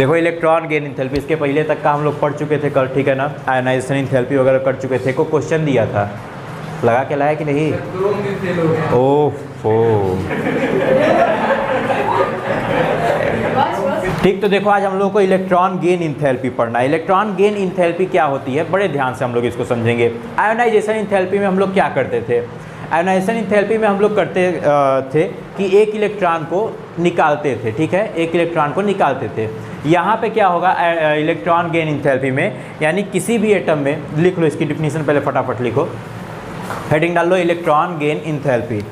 देखो electron gain enthalpy, इसके पहले तक का हम लोग पढ़ चुके थे कल, ठीक है ना। आयनाइजेशन एंथैल्पी वगैरह कर चुके थे। को क्वेश्चन दिया था, लगा के लाया कि नहीं? ओह ठीक। तो देखो आज हम लोग को इलेक्ट्रॉन गेन एंथैल्पी पढ़ना है। इलेक्ट्रॉन गेन एंथैल्पी क्या होती है, बड़े ध्यान से हम लोग इसको समझेंगे। आयोनाइजेशन एंथैल्पी में हम लोग क्या करते थे? आयोनाइजेशन एंथैल्पी में हम लोग करते थे कि एक इलेक्ट्रॉन को निकालते थे, ठीक है, एक इलेक्ट्रॉन को निकालते थे। यहाँ पे क्या होगा इलेक्ट्रॉन गेन एंथैल्पी में, यानी किसी भी एटम में, लिख लो इसकी डिफिनीशन पहले फटाफट लिखो, हेडिंग डाल लो इलेक्ट्रॉन गेन एंथैल्पी,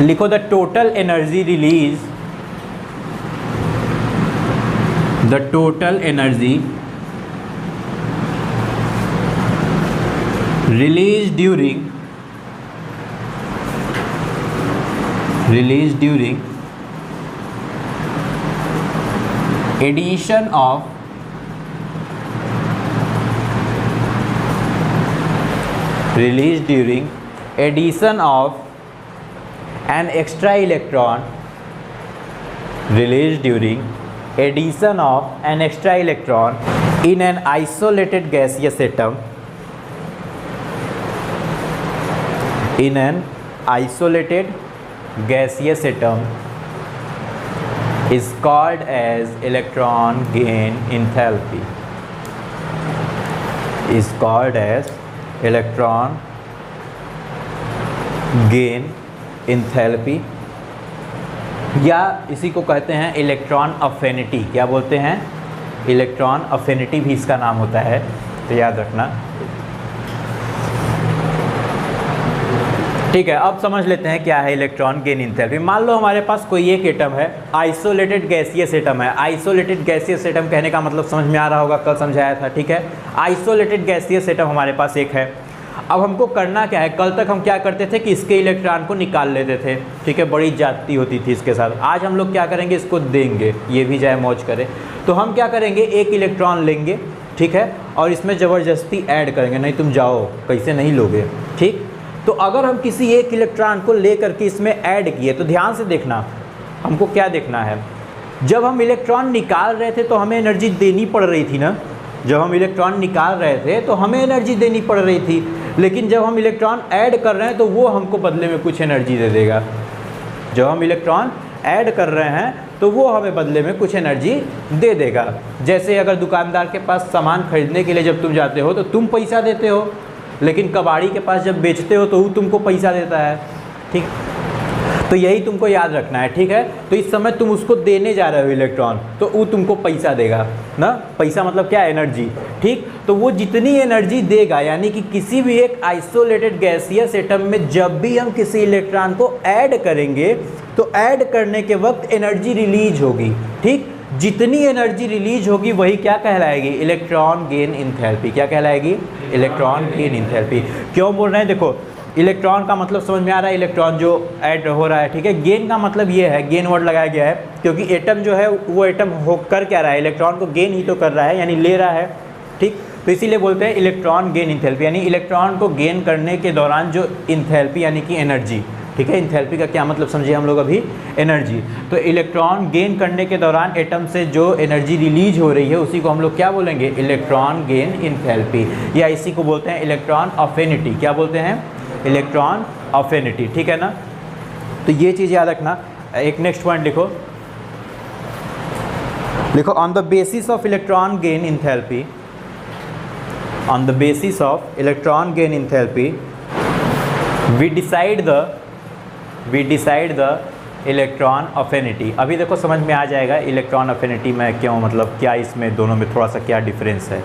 लिखो the total energy release, the total energy released during addition of an extra electron, released during addition of an extra electron in an isolated gaseous atom, in an isolated gaseous atom is called as electron gain enthalpy, is called as electron gain enthalpy, या इसी को कहते हैं electron affinity. क्या बोलते हैं? Electron affinity भी इसका नाम होता है, तो याद रखना, ठीक है। अब समझ लेते हैं क्या है इलेक्ट्रॉन गेन एंथैल्पी। मान लो हमारे पास कोई एक एटम है, आइसोलेटेड गैसियस एटम है। आइसोलेटेड गैसियस एटम कहने का मतलब समझ में आ रहा होगा, कल समझाया था, ठीक है। आइसोलेटेड गैसियस एटम हमारे पास एक है। अब हमको करना क्या है, कल तक हम क्या करते थे कि इसके इलेक्ट्रॉन को निकाल लेते थे, ठीक है, बड़ी जाती होती थी इसके साथ। आज हम लोग क्या करेंगे, इसको देंगे, ये भी जाए मौज करे। तो हम क्या करेंगे, एक इलेक्ट्रॉन लेंगे, ठीक है, और इसमें ज़बरदस्ती ऐड करेंगे। नहीं तुम जाओ, कैसे नहीं लोगे, ठीक। तो अगर हम किसी एक इलेक्ट्रॉन को ले करके इसमें ऐड किए, तो ध्यान से देखना, हमको क्या देखना है, जब हम इलेक्ट्रॉन निकाल रहे थे तो हमें एनर्जी देनी पड़ रही थी ना। जब हम इलेक्ट्रॉन निकाल रहे थे तो हमें एनर्जी देनी पड़ रही थी, लेकिन जब हम इलेक्ट्रॉन ऐड कर रहे हैं तो वो हमको बदले में कुछ एनर्जी दे देगा। जब हम इलेक्ट्रॉन ऐड कर रहे हैं तो वो हमें बदले में कुछ एनर्जी दे देगा। जैसे अगर दुकानदार के पास सामान खरीदने के लिए जब तुम जाते हो तो तुम पैसा देते हो, लेकिन कबाड़ी के पास जब बेचते हो तो वो तुमको पैसा देता है, ठीक। तो यही तुमको याद रखना है, ठीक है। तो इस समय तुम उसको देने जा रहे हो इलेक्ट्रॉन, तो वो तुमको पैसा देगा ना। पैसा मतलब क्या? एनर्जी, ठीक। तो वो जितनी एनर्जी देगा, यानी कि किसी भी एक आइसोलेटेड गैसियस एटम में जब भी हम किसी इलेक्ट्रॉन को ऐड करेंगे तो ऐड करने के वक्त एनर्जी रिलीज होगी, ठीक। जितनी एनर्जी रिलीज होगी वही क्या कहलाएगी? Electron gain enthalpy. क्या कहलाएगी? Electron gain enthalpy. क्यों बोल रहे हैं? देखो इलेक्ट्रॉन का मतलब समझ में आ रहा है, इलेक्ट्रॉन जो ऐड हो रहा है, ठीक है। गेन का मतलब ये है, गेन वर्ड लगाया गया है क्योंकि एटम जो है वो एटम हो कर क्या रहा है, इलेक्ट्रॉन को गेन ही तो कर रहा है, यानी ले रहा है, ठीक। तो इसीलिए बोलते हैं इलेक्ट्रॉन गेन एंथैल्पी, यानी इलेक्ट्रॉन को गेन करने के दौरान जो एंथैल्पी यानी कि एनर्जी, ठीक है। एंथैल्पी का क्या मतलब समझिए हम लोग अभी, एनर्जी। तो इलेक्ट्रॉन गेन करने के दौरान एटम से जो एनर्जी रिलीज हो रही है उसी को हम लोग क्या बोलेंगे? इलेक्ट्रॉन गेन एंथैल्पी, या इसी को बोलते हैं इलेक्ट्रॉन अफिनिटी। क्या बोलते हैं? इलेक्ट्रॉन अफिनिटी, ठीक है ना। तो ये चीज़ याद रखना। एक नेक्स्ट पॉइंट लिखो, on the basis of electron gain enthalpy, on the basis of electron gain enthalpy we decide the electron affinity. अभी देखो समझ में आ जाएगा इलेक्ट्रॉन अफिनिटी में क्यों, मतलब क्या इसमें दोनों में थोड़ा सा क्या डिफरेंस है।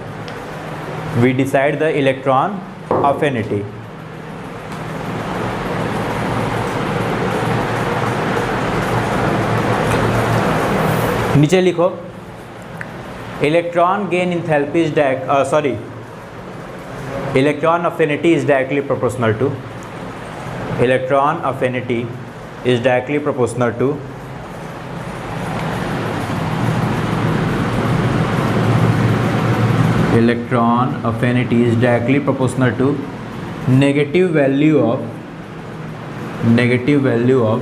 We decide the electron affinity, नीचे लिखो electron gain enthalpy is electron affinity is directly proportional to, electron affinity is directly proportional to electron affinity is directly proportional to negative value of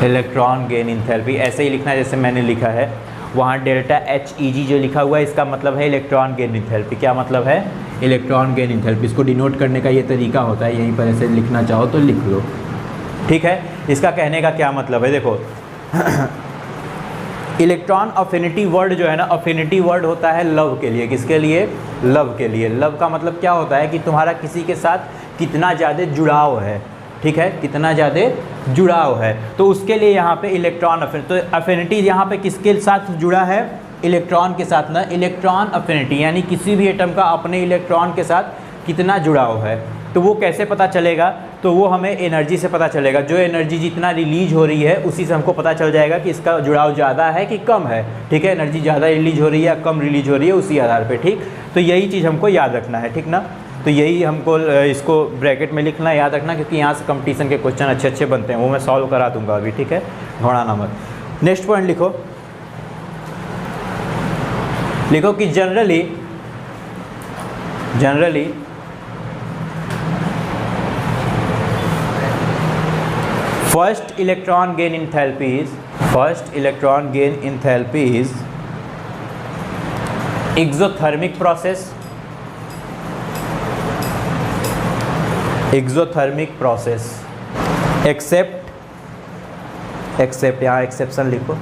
electron gain enthalpy ऐसे ही लिखना है जैसे मैंने लिखा है। वहाँ डेल्टा एच ई जी जो लिखा हुआ है इसका मतलब है इलेक्ट्रॉन गेन इंथैल्पी। क्या मतलब है? Electron gain enthalpy. इसको डिनोट करने का ये तरीका होता है, यहीं पर ऐसे लिखना चाहो तो लिख लो, ठीक है। इसका कहने का क्या मतलब है, देखो इलेक्ट्रॉन अफिनिटी वर्ड जो है ना, अफिनिटी वर्ड होता है लव के लिए। किसके लिए? लव के लिए। लव का मतलब क्या होता है कि तुम्हारा किसी के साथ कितना ज़्यादा जुड़ाव है, ठीक है, कितना ज़्यादा जुड़ाव है। तो उसके लिए यहाँ पे इलेक्ट्रॉन तो अफिनिटी यहाँ पे किसके साथ जुड़ा है? इलेक्ट्रॉन के साथ ना। इलेक्ट्रॉन अफिनिटी यानी किसी भी एटम का अपने इलेक्ट्रॉन के साथ कितना जुड़ाव है। तो वो कैसे पता चलेगा? तो वो हमें एनर्जी से पता चलेगा। जो एनर्जी जितना रिलीज हो रही है उसी से हमको पता चल जाएगा कि इसका जुड़ाव ज़्यादा है कि कम है, ठीक है। एनर्जी ज़्यादा रिलीज हो रही है या कम रिलीज हो रही है उसी आधार पे, ठीक। तो यही चीज़ हमको याद रखना है, ठीक ना। तो यही हमको इसको ब्रैकेट में लिखना याद रखना, क्योंकि यहाँ से कंपटीशन के क्वेश्चन अच्छे अच्छे बनते हैं, वो मैं सॉल्व करा दूंगा अभी, ठीक है। घबराना मत। नेक्स्ट पॉइंट लिखो कि generally first electron gain enthalpy is exothermic process except यहाँ एक्सेप्शन लिखो,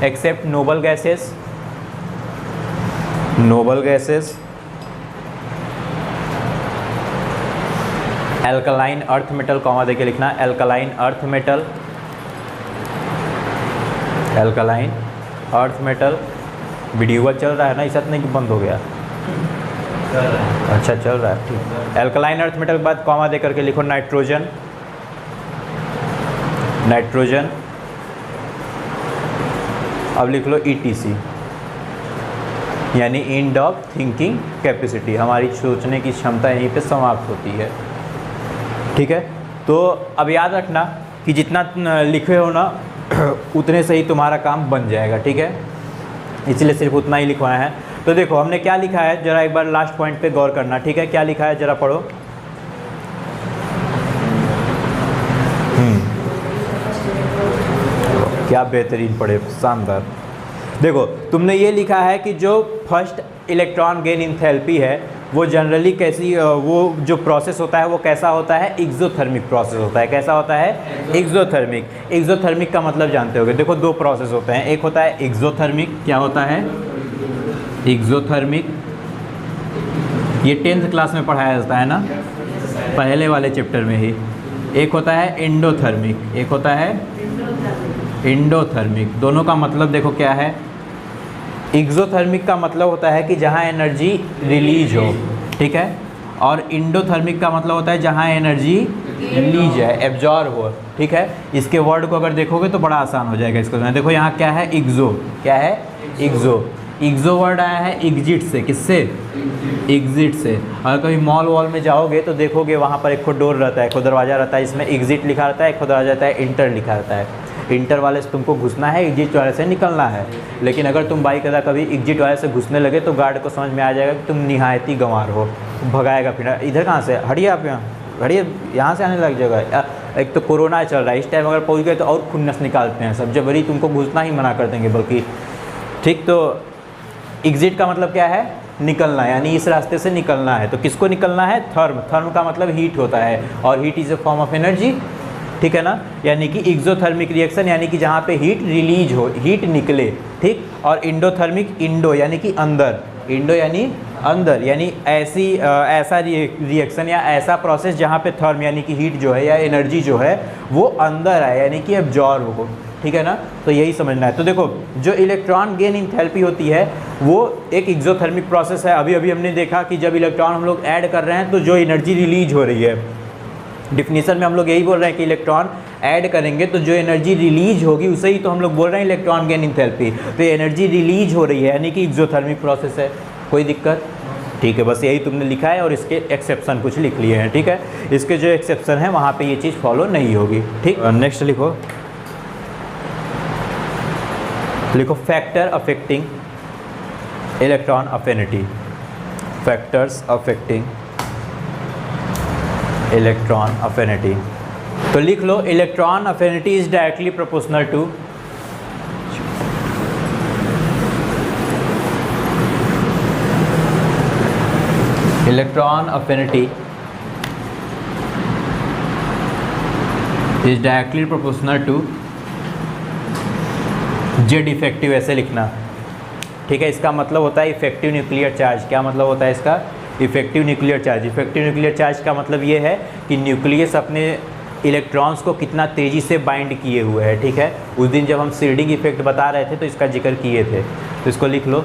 except noble gases alkaline earth metal, comma देके लिखना एल्कलाइन अर्थ मेटल। वीडियो चल रहा है ना, इस नहीं बंद हो गया? अच्छा चल रहा है, ठीक। एल्कलाइन अर्थ मेटल के बाद कॉमा दे करके लिखो नाइट्रोजन। अब लिख लो ETC यानी एंड ऑफ थिंकिंग कैपेसिटी। हमारी सोचने की क्षमता यहीं पे समाप्त होती है, ठीक है। तो अब याद रखना कि जितना लिखे हो ना उतने से ही तुम्हारा काम बन जाएगा, ठीक है। इसलिए सिर्फ उतना ही लिखवाया है। तो देखो हमने क्या लिखा है, जरा एक बार लास्ट पॉइंट पे गौर करना, ठीक है। क्या लिखा है जरा पढ़ो। क्या बेहतरीन पढ़े, शानदार। देखो तुमने ये लिखा है कि जो फर्स्ट इलेक्ट्रॉन गेन इंथैल्पी है वो जनरली कैसी, वो जो प्रोसेस होता है वो कैसा होता है? एक्सोथर्मिक प्रोसेस होता है। कैसा होता है? एक्सोथर्मिक का मतलब जानते होगे। देखो दो प्रोसेस होते हैं, एक होता है एक्सोथर्मिक। क्या होता है? एक्सोथर्मिक। ये 10th क्लास में पढ़ाया जाता है ना, पहले वाले चैप्टर में ही। एक होता है एंडोथर्मिक। दोनों का मतलब देखो क्या है। एक्सोथर्मिक का मतलब होता है कि जहाँ एनर्जी रिलीज हो, ठीक है। और इंडोथर्मिक का मतलब होता है जहाँ एनर्जी रिलीज है, एब्जॉर्ब हो, ठीक है। इसके वर्ड को अगर देखोगे तो बड़ा आसान हो जाएगा इसको। देखो यहाँ क्या है? एक्सो वर्ड आया है एग्जिट से। किससे? एग्जिट से। अगर कभी मॉल वॉल में जाओगे तो देखोगे वहाँ पर एक डोर रहता है, एक दरवाज़ा रहता है, इसमें एग्जिट लिखा रहता है, एक दरवाजा रहता है इंटर लिखा रहता है। इंटर वाले से तुमको घुसना है, एग्जिट वाले से निकलना है। लेकिन अगर तुम बाइक अदा कभी एग्जिट वाले से घुसने लगे तो गार्ड को समझ में आ जाएगा कि तुम निहायती गंवार हो, भगाएगा। फिर इधर कहाँ से? हटिए आप, यहाँ से आने लग जाएगा। एक तो कोरोना चल रहा है, इस टाइम अगर पहुँच गए तो और खुन्नस निकालते हैं सब, जबरी तुमको घुसना ही मना कर देंगे बल्कि, ठीक। तो एग्जिट का मतलब क्या है? निकलना, यानी इस रास्ते से निकलना है। तो किसको निकलना है? थर्म का मतलब हीट होता है, और heat is a form of energy, ठीक है ना। यानी कि एक्सोथर्मिक रिएक्शन यानी कि जहाँ पे हीट रिलीज हो, हीट निकले, ठीक। और इंडोथर्मिक, इंडो यानी कि अंदर, यानी ऐसा रिएक्शन या ऐसा प्रोसेस जहाँ पे थर्म यानी कि हीट जो है या एनर्जी जो है वो अंदर आए, यानी कि एब्जॉर्ब हो, ठीक है ना। तो यही समझना है। तो देखो जो इलेक्ट्रॉन गेन इंथैल्पी होती है वो एक एक्सोथर्मिक प्रोसेस है। अभी हमने देखा कि जब इलेक्ट्रॉन हम लोग ऐड कर रहे हैं तो जो एनर्जी रिलीज हो रही है, डिफिनीशन में हम लोग यही बोल रहे हैं कि इलेक्ट्रॉन ऐड करेंगे तो जो एनर्जी रिलीज होगी उसे ही तो हम लोग बोल रहे हैं इलेक्ट्रॉन गेन इंथैल्पी। तो एनर्जी रिलीज हो रही है यानी कि एक्सोथर्मिक प्रोसेस है। कोई दिक्कत? ठीक है, बस यही तुमने लिखा है और इसके एक्सेप्शन कुछ लिख लिए हैं, ठीक है। इसके जो एक्सेप्शन है वहाँ पे ये चीज़ फॉलो नहीं होगी, ठीक। नेक्स्ट लिखो factor affecting electron affinity. Factors affecting electron affinity. तो लिख लो electron affinity is directly proportional to electron affinity is directly proportional to Z effective, ऐसे लिखना, ठीक है। इसका मतलब होता है इफेक्टिव न्यूक्लियर चार्ज। क्या मतलब होता है इसका? Effective nuclear charge. Effective nuclear charge का मतलब ये है कि न्यूक्लियस अपने इलेक्ट्रॉन्स को कितना तेज़ी से बाइंड किए हुए है, ठीक है। उस दिन जब हम सीडिंग इफेक्ट बता रहे थे तो इसका जिक्र किए थे, तो इसको लिख लो।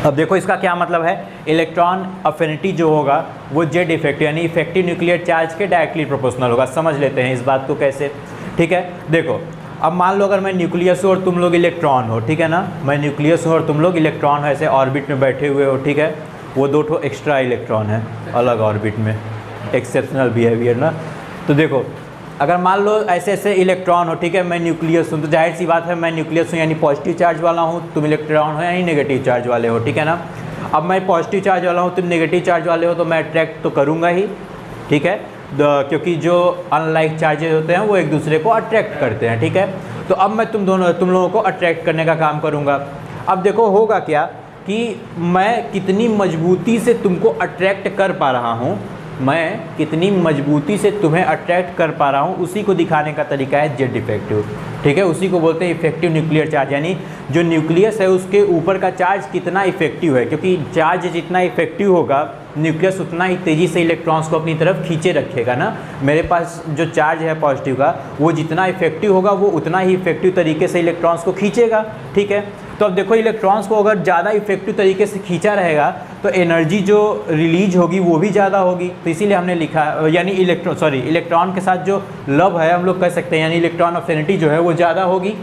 अब देखो इसका क्या मतलब है, इलेक्ट्रॉन अफिनिटी जो होगा वो जेड इफेक्टिव यानी इफेक्टिव न्यूक्लियर चार्ज के डायरेक्टली प्रोपोर्शनल होगा। समझ लेते हैं इस बात को कैसे, ठीक है। देखो अब मान लो अगर मैं न्यूक्लियस हूँ और तुम लोग इलेक्ट्रॉन हो, ठीक है ना, मैं न्यूक्लियस हूँ और तुम लोग इलेक्ट्रॉन हो, ऐसे ऑर्बिट में बैठे हुए हो, ठीक है। वो दो ठो एक्स्ट्रा इलेक्ट्रॉन है अलग ऑर्बिट में, एक्सेप्शनल बिहेवियर ना। तो देखो अगर मान लो ऐसे ऐसे इलेक्ट्रॉन हो, ठीक है, मैं न्यूक्लियस हूँ, तो जाहिर सी बात है मैं न्यूक्लियस हूँ यानी पॉजिटिव चार्ज वाला हूँ, तुम इलेक्ट्रॉन हो यानी नेगेटिव चार्ज वाले हो, ठीक है ना। अब मैं पॉजिटिव चार्ज वाला हूँ, तुम नेगेटिव चार्ज वाले हो, तो मैं अट्रैक्ट तो करूँगा ही, ठीक है, क्योंकि जो अनलाइक चार्जेज होते हैं वो एक दूसरे को अट्रैक्ट करते हैं, ठीक है। तो अब मैं तुम लोगों को अट्रैक्ट करने का काम करूँगा। अब देखो होगा क्या कि मैं कितनी मजबूती से तुमको अट्रैक्ट कर पा रहा हूँ, मैं कितनी मजबूती से तुम्हें अट्रैक्ट कर पा रहा हूँ, उसी को दिखाने का तरीका है जेड इफेक्टिव, ठीक है। उसी को बोलते हैं इफेक्टिव न्यूक्लियर चार्ज, यानी जो न्यूक्लियस है उसके ऊपर का चार्ज कितना इफेक्टिव है, क्योंकि चार्ज जितना इफेक्टिव होगा न्यूक्लियस उतना ही तेज़ी से इलेक्ट्रॉन्स को अपनी तरफ खींचे रखेगा ना। मेरे पास जो चार्ज है पॉजिटिव का वो जितना इफेक्टिव होगा वो उतना ही इफेक्टिव तरीके से इलेक्ट्रॉन्स को खींचेगा, ठीक है। तो अब देखो इलेक्ट्रॉन्स को अगर ज़्यादा इफेक्टिव तरीके से खींचा रहेगा तो एनर्जी जो रिलीज होगी वो भी ज़्यादा होगी। तो इसीलिए हमने लिखा यानी इलेक्ट्रॉन के साथ जो लव है हम लोग कह सकते हैं, यानी इलेक्ट्रॉन अफिनिटी जो है वो ज़्यादा होगी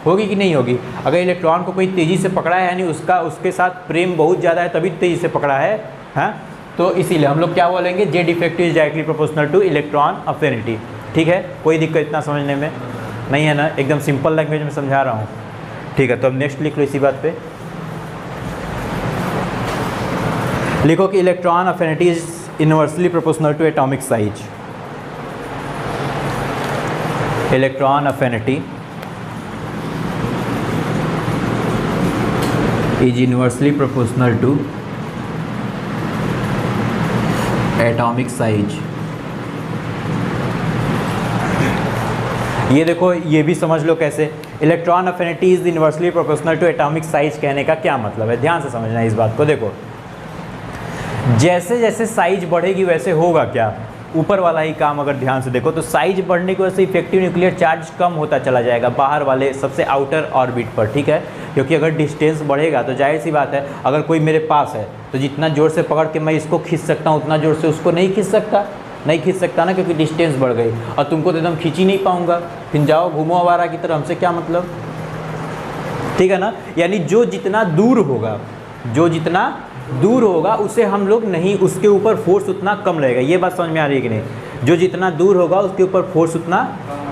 कि नहीं होगी। अगर इलेक्ट्रॉन को कोई तेज़ी से पकड़ा है यानी उसके साथ प्रेम बहुत ज़्यादा है तभी तेज़ी से पकड़ा है, हाँ। तो इसीलिए हम लोग क्या बोलेंगे, Z effective is directly proportional to electron affinity, ठीक है। कोई दिक्कत इतना समझने में नहीं है ना, एकदम सिंपल लैंग्वेज में समझा रहा हूँ, ठीक है। तो अब नेक्स्ट लिख लो इसी बात पे, लिखो कि electron affinity is inversely proportional to atomic size. Electron affinity is inversely proportional to atomic size. ये देखो ये भी समझ लो कैसे, electron affinity is inversely proportional to atomic size कहने का क्या मतलब है, ध्यान से समझना इस बात को। देखो जैसे जैसे साइज बढ़ेगी वैसे होगा क्या, ऊपर वाला ही काम अगर ध्यान से देखो तो साइज बढ़ने की वजह से इफेक्टिव न्यूक्लियर चार्ज कम होता चला जाएगा बाहर वाले सबसे आउटर ऑर्बिट पर, ठीक है। क्योंकि अगर डिस्टेंस बढ़ेगा तो जाहिर सी बात है अगर कोई मेरे पास है तो जितना ज़ोर से पकड़ के मैं इसको खींच सकता हूँ उतना ज़ोर से उसको नहीं खींच सकता ना, क्योंकि डिस्टेंस बढ़ गई और तुमको तो एकदम खींच ही नहीं पाऊँगा, फिर जाओ घूमो आवारा की तरह, हमसे क्या मतलब, ठीक है ना। यानी जो जितना दूर होगा उसे हम लोग नहीं, उसके ऊपर फोर्स उतना कम लगेगा। ये बात समझ में आ रही है कि नहीं, जो जितना दूर होगा उसके ऊपर फोर्स उतना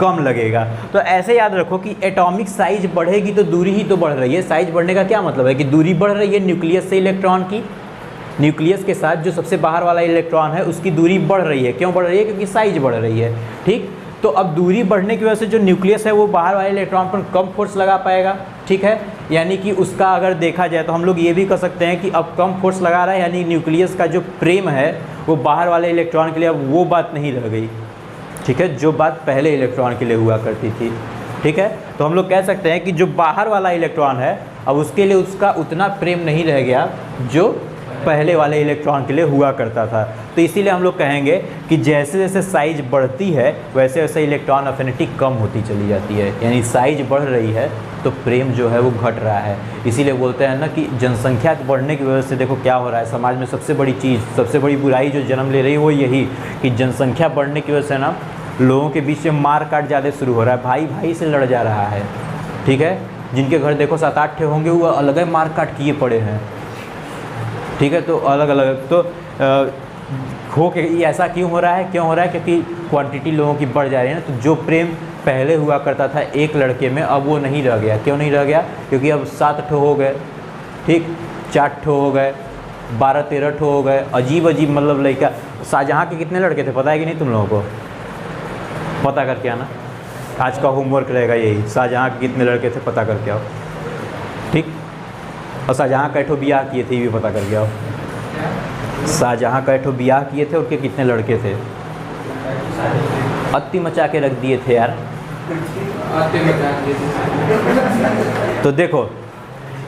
कम लगेगा। तो ऐसे याद रखो कि एटॉमिक साइज बढ़ेगी तो दूरी ही तो बढ़ रही है। साइज बढ़ने का क्या मतलब है कि दूरी बढ़ रही है न्यूक्लियस से इलेक्ट्रॉन की, न्यूक्लियस के साथ जो सबसे बाहर वाला इलेक्ट्रॉन है उसकी दूरी बढ़ रही है। क्यों बढ़ रही है? क्योंकि साइज बढ़ रही है, ठीक। तो अब दूरी बढ़ने की वजह से जो न्यूक्लियस है वो बाहर वाले इलेक्ट्रॉन पर कम फोर्स लगा पाएगा, ठीक है। यानी कि उसका अगर देखा जाए तो हम लोग ये भी कह सकते हैं कि अब कम फोर्स लगा रहा है, यानी न्यूक्लियस का जो प्रेम है वो बाहर वाले इलेक्ट्रॉन के लिए अब वो बात नहीं रह गई, ठीक है, जो बात पहले इलेक्ट्रॉन के लिए हुआ करती थी, ठीक है। तो हम लोग कह सकते हैं कि जो बाहर वाला इलेक्ट्रॉन है अब उसके लिए उसका उतना प्रेम नहीं रह गया जो पहले वाले इलेक्ट्रॉन के लिए हुआ करता था। तो इसीलिए हम लोग कहेंगे कि जैसे जैसे साइज बढ़ती है वैसे वैसे इलेक्ट्रॉन अफिनिटी कम होती चली जाती है, यानी साइज बढ़ रही है तो प्रेम जो है वो घट रहा है। इसीलिए बोलते हैं ना कि जनसंख्या बढ़ने की वजह से देखो क्या हो रहा है समाज में, सबसे बड़ी चीज़, सबसे बड़ी बुराई जो जन्म ले रही है वो यही कि जनसंख्या बढ़ने की वजह से ना लोगों के बीच में मार काट ज़्यादा शुरू हो रहा है, भाई भाई से लड़ जा रहा है, ठीक है। जिनके घर देखो 7-8 ठे होंगे वो अलग ही मार काट किए पड़े हैं, ठीक है। तो अलग अलग तो हो के ऐसा क्यों हो रहा है? क्योंकि क्वांटिटी लोगों की बढ़ जा रही है ना। तो जो प्रेम पहले हुआ करता था एक लड़के में अब वो नहीं रह गया। क्यों नहीं रह गया? क्योंकि अब 7 ठो हो गए, ठीक, 4 ठो हो गए, 12-13 ठो हो गए, अजीब अजीब मतलब लड़का। शाहजहाँ के कितने लड़के थे पता है कि नहीं तुम लोगों को? पता करके आना, आज का होमवर्क रहेगा यही। शाहजहाँ के कितने लड़के थे पता करके आओ, ठीक। और शाहजहाँ का ठो ब्याह किए थे ये भी पता करके आओ। शाहजहाँ का ठो ब्याह किए थे, उनके कितने लड़के थे। अत्ती मचा के रख दिए थे यार। तो देखो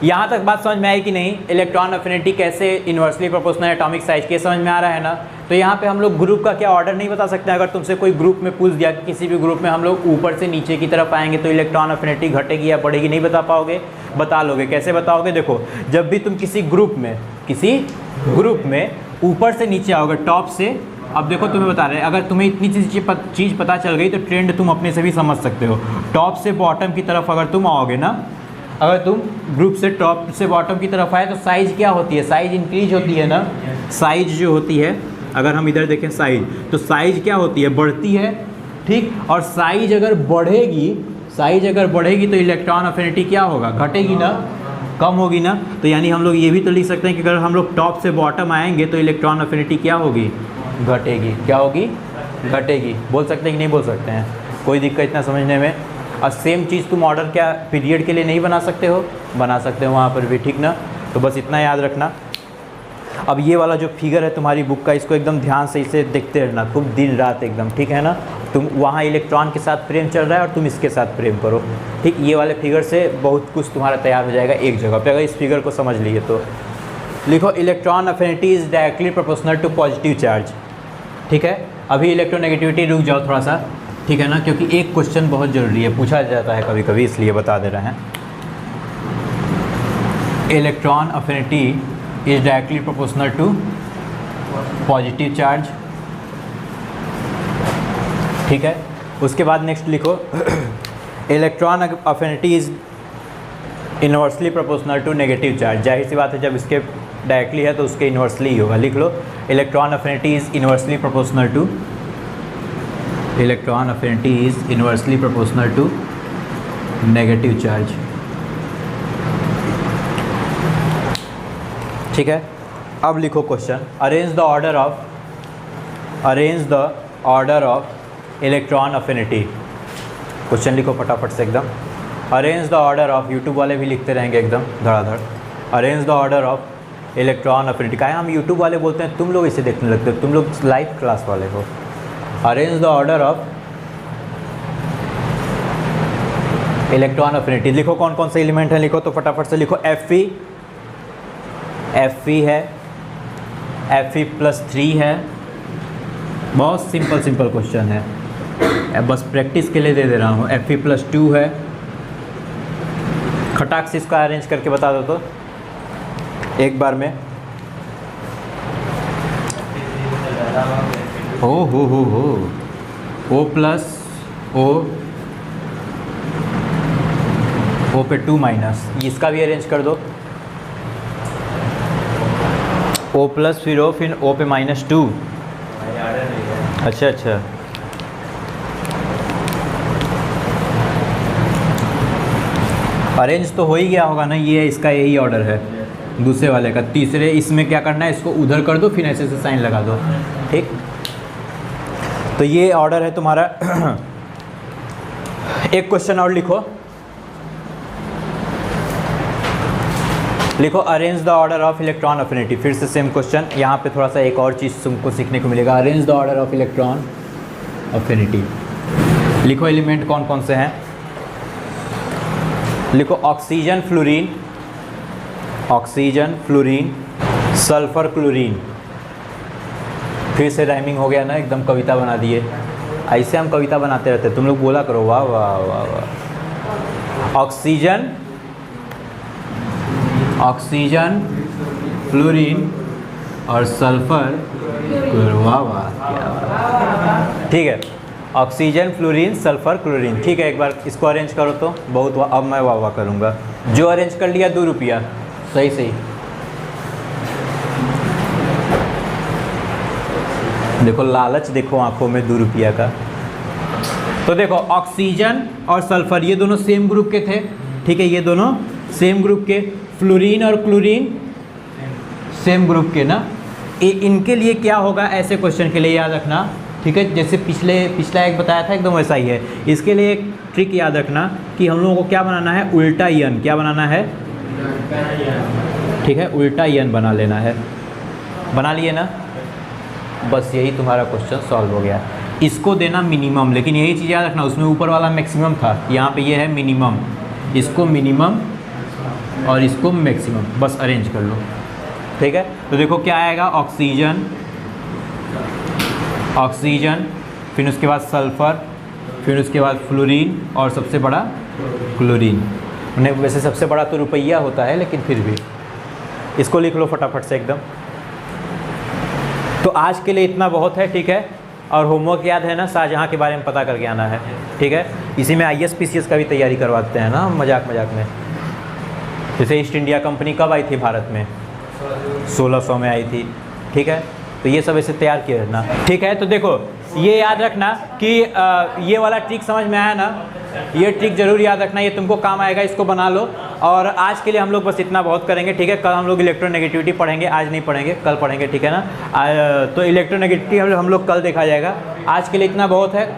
यहाँ तक बात समझ में आई कि नहीं। इलेक्ट्रॉन अफिनिटी कैसे इन्वर्सली प्रोपोर्शनल एटॉमिक साइज के समझ में आ रहा है ना। तो यहाँ पे हम लोग ग्रुप का क्या ऑर्डर नहीं बता सकते। अगर तुमसे कोई ग्रुप में पूछ दिया कि किसी भी ग्रुप में हम लोग ऊपर से नीचे की तरफ आएंगे तो इलेक्ट्रॉन अफिनिटी घटेगी या बढ़ेगी, नहीं बता पाओगे। बता लोगे, कैसे बताओगे। देखो जब भी तुम किसी ग्रुप में ऊपर से नीचे आओगे, टॉप से, अब देखो तुम्हें बता रहे हैं, अगर तुम्हें इतनी चीज़ पता चल गई तो ट्रेंड तुम अपने से भी समझ सकते हो। टॉप से बॉटम की तरफ अगर तुम आओगे ना, अगर तुम ग्रुप से टॉप से बॉटम की तरफ आए तो साइज़ क्या होती है, साइज़ इंक्रीज होती है ना। साइज़ जो होती है, अगर हम इधर देखें साइज़, तो साइज़ क्या होती है, बढ़ती है, ठीक। और साइज़ अगर बढ़ेगी तो इलेक्ट्रॉन अफिनिटी क्या होगा, घटेगी ना, कम होगी ना। तो यानी हम लोग ये भी तो लिख सकते हैं कि अगर हम लोग टॉप से बॉटम आएंगे तो इलेक्ट्रॉन अफिनिटी क्या होगी, घटेगी। क्या होगी, घटेगी। बोल सकते हैं कि नहीं बोल सकते हैं, कोई दिक्कत इतना समझने में। और सेम चीज़ तुम ऑर्डर क्या पीरियड के लिए नहीं बना सकते हो, बना सकते हो वहाँ पर भी, ठीक ना। तो बस इतना याद रखना। अब ये वाला जो फिगर है तुम्हारी बुक का, इसको एकदम ध्यान से इसे देखते रहना खूब दिन रात एकदम, ठीक है ना। तुम वहाँ इलेक्ट्रॉन के साथ प्रेम चल रहा है और तुम इसके साथ प्रेम करो, ठीक। ये वाले फिगर से बहुत कुछ तुम्हारा तैयार हो जाएगा एक जगह पे, अगर इस फिगर को समझ लिए तो। लिखो electron affinity is directly proportional to positive charge, ठीक है। अभी इलेक्ट्रोनेगेटिविटी रुक जाओ थोड़ा सा, ठीक है ना, क्योंकि एक क्वेश्चन बहुत ज़रूरी है, पूछा जाता है कभी कभी, इसलिए बता दे रहे हैं। Electron affinity is directly proportional to positive charge, ठीक है। उसके बाद नेक्स्ट लिखो electron affinity is inversely proportional to negative charge. जाहिर सी बात है, जब इसके डायरेक्टली है तो उसके इन्वर्सली ही होगा। लिख लो electron affinity is inversely proportional to, electron affinity is inversely proportional to negative charge, ठीक है। अब लिखो question, arrange the order of electron affinity. Question लिखो फटाफट से एकदम। Arrange the order of, YouTube वाले भी लिखते रहेंगे एकदम धड़ाधड़। Arrange the order of electron affinity. क्या है, हम यूट्यूब वाले बोलते हैं, तुम लोग इसे देखने लगते हो, तुम लोग लाइव क्लास वाले हो। Arrange the order of electron affinity. लिखो कौन कौन से एलिमेंट हैं, लिखो तो फटाफट से लिखो। Fe है, Fe+3 है। बहुत सिंपल क्वेश्चन है, बस प्रैक्टिस के लिए दे दे रहा हूँ। Fe+2 है। खटाक से इसका अरेंज करके बता दो तो एक बार में। हो O पे 2-, इसका भी अरेंज कर दो। O+ फिर O, फिर O पे -2। अच्छा, अरेंज तो हो ही गया होगा ना, ये इसका यही ऑर्डर है दूसरे वाले का। तीसरे इसमें क्या करना है, इसको उधर कर दो, फिर ऐसे से साइन लगा दो, ठीक। तो ये ऑर्डर है तुम्हारा। एक क्वेश्चन और लिखो arrange the order of electron affinity. फिर से सेम क्वेश्चन, यहाँ पे थोड़ा सा एक और चीज़ तुमको सीखने को मिलेगा। Arrange the order of electron affinity. लिखो एलिमेंट कौन कौन से हैं। लिखो ऑक्सीजन फ्लोरीन, सल्फर क्लोरीन। फिर से राइमिंग हो गया ना, एकदम कविता बना दिए। ऐसे हम कविता बनाते रहते, तुम लोग बोला करो वाह वाह वाह वाह। ऑक्सीजन फ्लोरीन और सल्फर, वाह वाह, ठीक है। ऑक्सीजन फ्लोरीन सल्फर क्लोरीन, ठीक है। एक बार इसको अरेंज करो तो बहुत, अब मैं वाह वाह करूँगा। जो अरेंज कर लिया 2 रुपया, सही। देखो लालच, देखो आंखों में 2 रुपया का। तो देखो ऑक्सीजन और सल्फर ये दोनों सेम ग्रुप के थे, ठीक है। ये दोनों सेम ग्रुप के। फ्लोरीन और क्लोरीन सेम ग्रुप के ना। इनके लिए क्या होगा, ऐसे क्वेश्चन के लिए याद रखना, ठीक है, जैसे पिछला एक बताया था एकदम वैसा ही है। इसके लिए एक ट्रिक याद रखना कि हम लोगों को क्या बनाना है, उल्टा यन। क्या बनाना है, ठीक है, उल्टा यन बना लेना है। बना लिए ना, बस यही तुम्हारा क्वेश्चन सॉल्व हो गया। इसको देना मिनिमम, लेकिन यही चीज़ याद रखना, उसमें ऊपर वाला मैक्सिमम था, यहाँ पे ये है मिनिमम, इसको मिनिमम और इसको मैक्सिमम, बस अरेंज कर लो। ठीक है, तो देखो क्या आएगा, ऑक्सीजन, ऑक्सीजन, फिर उसके बाद सल्फ़र, फिर उसके बाद फ्लोरीन और सबसे बड़ा क्लोरीन। उन्हें वैसे सबसे बड़ा तो रुपया होता है, लेकिन फिर भी इसको लिख लो फटाफट से एकदम। तो आज के लिए इतना बहुत है, ठीक है। और होमवर्क याद है ना, शाहजहाँ के बारे में पता करके आना है, ठीक है। इसी में IAS PCS का भी तैयारी करवाते हैं ना मजाक मजाक में। जैसे ईस्ट इंडिया कंपनी कब आई थी भारत में, 1600 में आई थी, ठीक है। तो ये सब ऐसे तैयार किया रहना, ठीक है। तो देखो ये याद रखना कि ये वाला ट्रिक समझ में आया ना, ये ट्रिक जरूर याद रखना, ये तुमको काम आएगा, इसको बना लो। और आज के लिए हम लोग बस इतना बहुत करेंगे, ठीक है। कल हम लोग इलेक्ट्रोनेगेटिविटी पढ़ेंगे, आज नहीं पढ़ेंगे, कल पढ़ेंगे, ठीक है ना। तो इलेक्ट्रोनेगेटिविटी हम लोग कल देखा जाएगा। आज के लिए इतना बहुत है।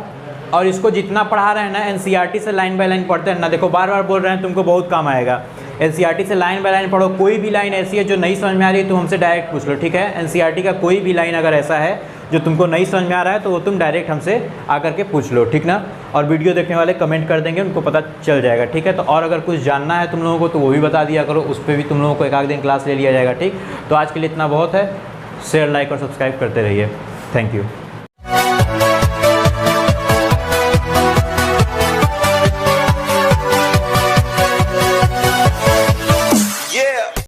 और इसको जितना पढ़ा रहे हैं ना, NCERT से लाइन बाय लाइन पढ़ते हैं ना। देखो बार बार बोल रहे हैं, तुमको बहुत काम आएगा। NCERT से लाइन बाय लाइन पढ़ो। कोई भी लाइन ऐसी है जो नहीं समझ में आ रही है तो हमसे डायरेक्ट पूछ लो, ठीक है। NCERT का कोई भी लाइन अगर ऐसा है जो तुमको नहीं समझ में आ रहा है तो वो तुम डायरेक्ट हमसे आकर के पूछ लो, ठीक ना। और वीडियो देखने वाले कमेंट कर देंगे, उनको पता चल जाएगा, ठीक है। तो और अगर कुछ जानना है तुम लोगों को तो वो भी बता दिया करो, उस पर भी तुम लोगों को एक आध दिन क्लास ले लिया जाएगा, ठीक। तो आज के लिए इतना बहुत है। शेयर, लाइक और सब्सक्राइब करते रहिए। Thank you.